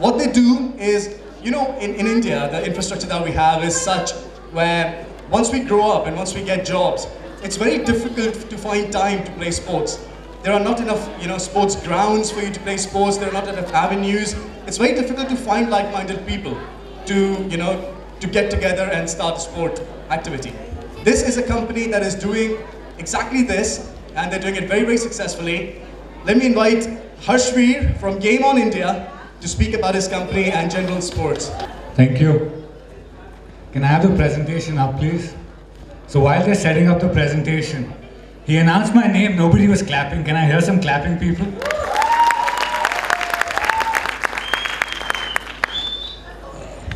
what they do is, you know, in India, the infrastructure that we have is such where once we grow up and once we get jobs, it's very difficult to find time to play sports. There are not enough, you know, sports grounds for you to play sports. There are not enough avenues. It's very difficult to find like-minded people to, you know, to get together and start a sport activity. This is a company that is doing exactly this, and they're doing it very, very successfully. Let me invite Harshveer from Game On India to speak about his company and general sports. Thank you. Can I have the presentation up, please? So while they're setting up the presentation, he announced my name, nobody was clapping. Can I hear some clapping, people?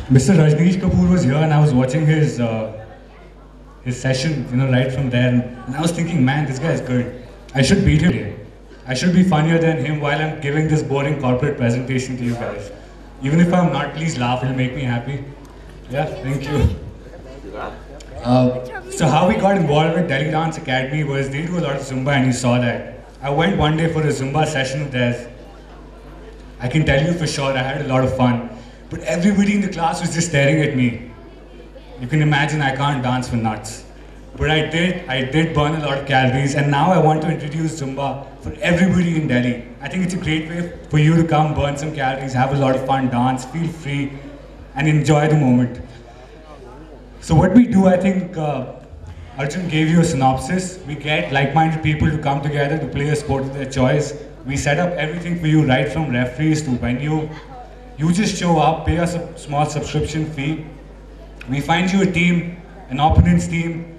Mr. Rajneesh Kapoor was here and I was watching his session, you know, right from there. And I was thinking, man, this guy is good. I should beat him today. I should be funnier than him while I'm giving this boring corporate presentation to you guys. Even if I'm not, please laugh, it'll make me happy. Yeah, thank you. So how we got involved with Delhi Dance Academy was they do a lot of Zumba and you saw that. I went one day for a Zumba session with theirs. I can tell you for sure I had a lot of fun. But everybody in the class was just staring at me. You can imagine I can't dance for nuts. But I did burn a lot of calories, and now I want to introduce Zumba for everybody in Delhi. I think it's a great way for you to come, burn some calories, have a lot of fun, dance, feel free, and enjoy the moment. So what we do, I think Arjun gave you a synopsis. We get like-minded people to come together to play a sport of their choice. We set up everything for you, right from referees to venue. You just show up, pay us a small subscription fee. We find you a team, an opponent's team,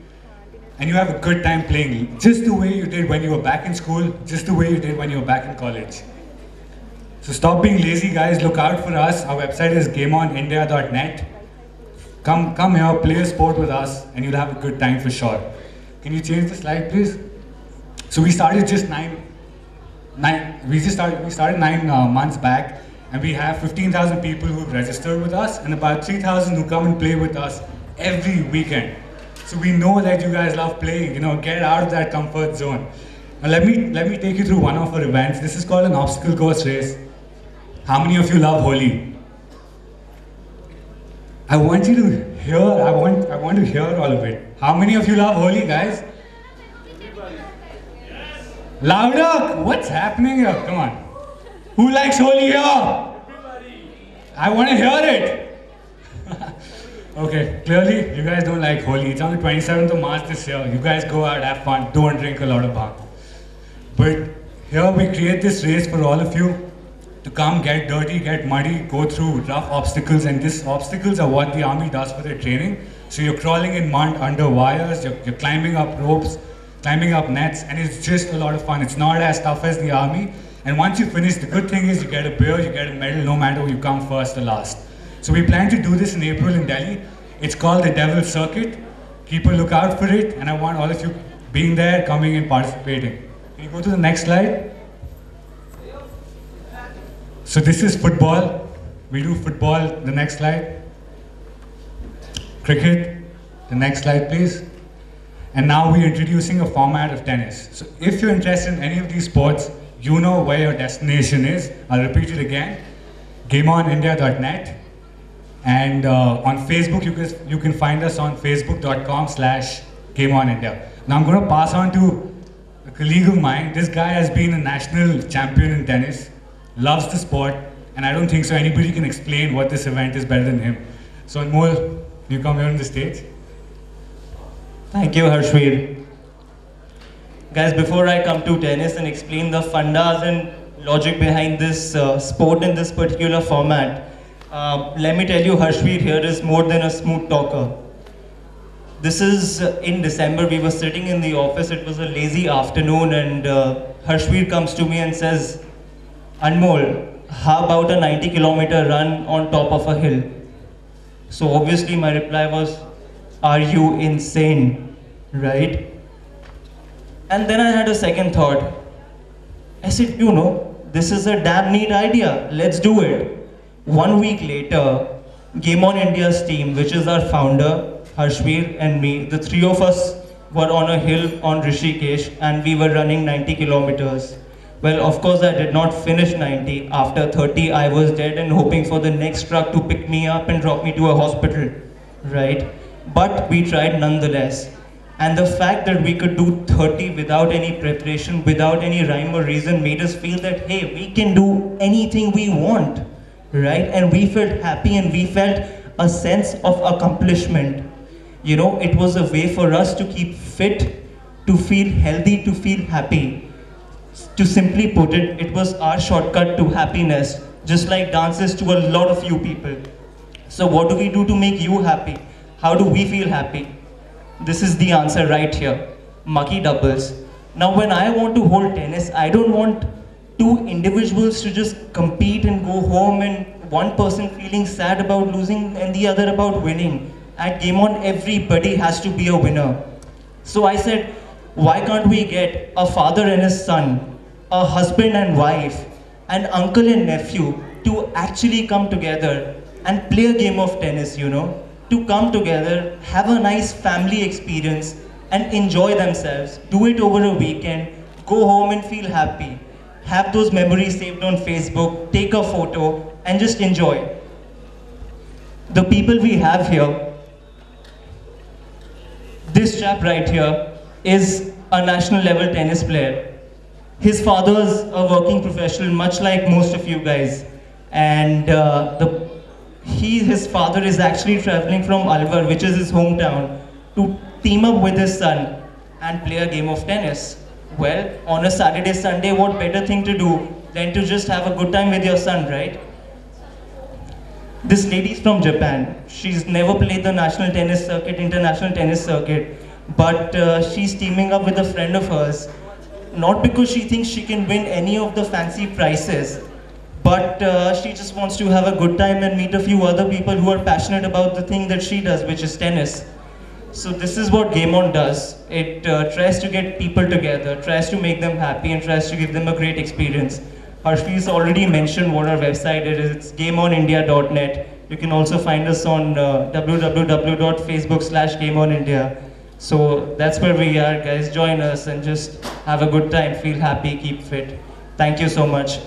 and you have a good time playing, just the way you did when you were back in school, just the way you did when you were back in college. So stop being lazy, guys. Look out for us. Our website is gameonindia.net. Come here, play a sport with us, and you'll have a good time for sure. Can you change the slide, please? So we started just we started 9 months back, and we have 15,000 people who've registered with us, and about 3,000 who come and play with us every weekend. So we know that you guys love playing, you know, get out of that comfort zone. Now let me take you through one of our events. This is called an obstacle course race. How many of you love Holi? I want you to hear, I want to hear all of it. How many of you love Holi, guys? Yes. Louder! What's happening here? Come on. Who likes Holi here? Everybody. I want to hear it. Okay, clearly you guys don't like Holi. It's on the 27th of March this year. You guys go out, have fun, don't drink a lot of bhang. But here we create this race for all of you to come, get dirty, get muddy, go through rough obstacles, and these obstacles are what the army does for their training. So you're crawling in mud under wires, you're climbing up ropes, climbing up nets, and it's just a lot of fun. It's not as tough as the army. And once you finish, the good thing is you get a beer, you get a medal, no matter you come first or last. So we plan to do this in April in Delhi. It's called the Devil's Circuit. Keep a lookout for it, and I want all of you being there, coming and participating. Can you go to the next slide? So this is football. We do football, the next slide. Cricket, the next slide please. And now we're introducing a format of tennis. So if you're interested in any of these sports, you know where your destination is. I'll repeat it again, gameonindia.net. And on Facebook, you can find us on facebook.com/GameOnIndia. Now I'm going to pass on to a colleague of mine. This guy has been a national champion in tennis, loves the sport, and I don't think so anybody can explain what this event is better than him. So Anmol, you come here on the stage. Thank you, Harshveer. Guys, before I come to tennis and explain the fundas and logic behind this sport in this particular format, let me tell you, Harshveer here is more than a smooth talker. This is in December. We were sitting in the office. It was a lazy afternoon, and Harshveer comes to me and says, Anmol, how about a 90-kilometer run on top of a hill? So obviously my reply was, are you insane, right? And then I had a second thought. I said, you know, this is a damn neat idea. Let's do it. 1 week later, Game On India's team, which is our founder, Harshveer and me, the three of us were on a hill on Rishikesh, and we were running 90 kilometers. Well, of course, I did not finish 90. After 30, I was dead and hoping for the next truck to pick me up and drop me to a hospital, right? But we tried nonetheless. And the fact that we could do 30 without any preparation, without any rhyme or reason, made us feel that, hey, we can do anything we want, right? And we felt happy and we felt a sense of accomplishment. You know, it was a way for us to keep fit, to feel healthy, to feel happy. To simply put it, it was our shortcut to happiness, just like dance is to a lot of you people. So what do we do to make you happy? How do we feel happy? This is the answer right here, Mucky doubles. Now when I want to hold tennis, I don't want two individuals to just compete and go home and one person feeling sad about losing and the other about winning. At Game On, everybody has to be a winner. So I said, why can't we get a father and his son, a husband and wife, an uncle and nephew to actually come together and play a game of tennis, you know? To come together, have a nice family experience and enjoy themselves. Do it over a weekend, go home and feel happy. Have those memories saved on Facebook, take a photo and just enjoy. The people we have here, this chap right here is a national level tennis player. His father's a working professional, much like most of you guys. And his father is actually traveling from Alwar, which is his hometown, to team up with his son and play a game of tennis. Well, on a Saturday, Sunday, what better thing to do than to just have a good time with your son, right? This lady's from Japan. She's never played the national tennis circuit, international tennis circuit, but she's teaming up with a friend of hers, not because she thinks she can win any of the fancy prizes, but she just wants to have a good time and meet a few other people who are passionate about the thing that she does, which is tennis. So this is what Game On does. It tries to get people together, tries to make them happy and tries to give them a great experience. Harshveer's already mentioned what our website is. It's gameonindia.net. You can also find us on www.facebook.com/GameOnIndia. So that's where we are, guys. Join us and just have a good time, feel happy, keep fit. Thank you so much.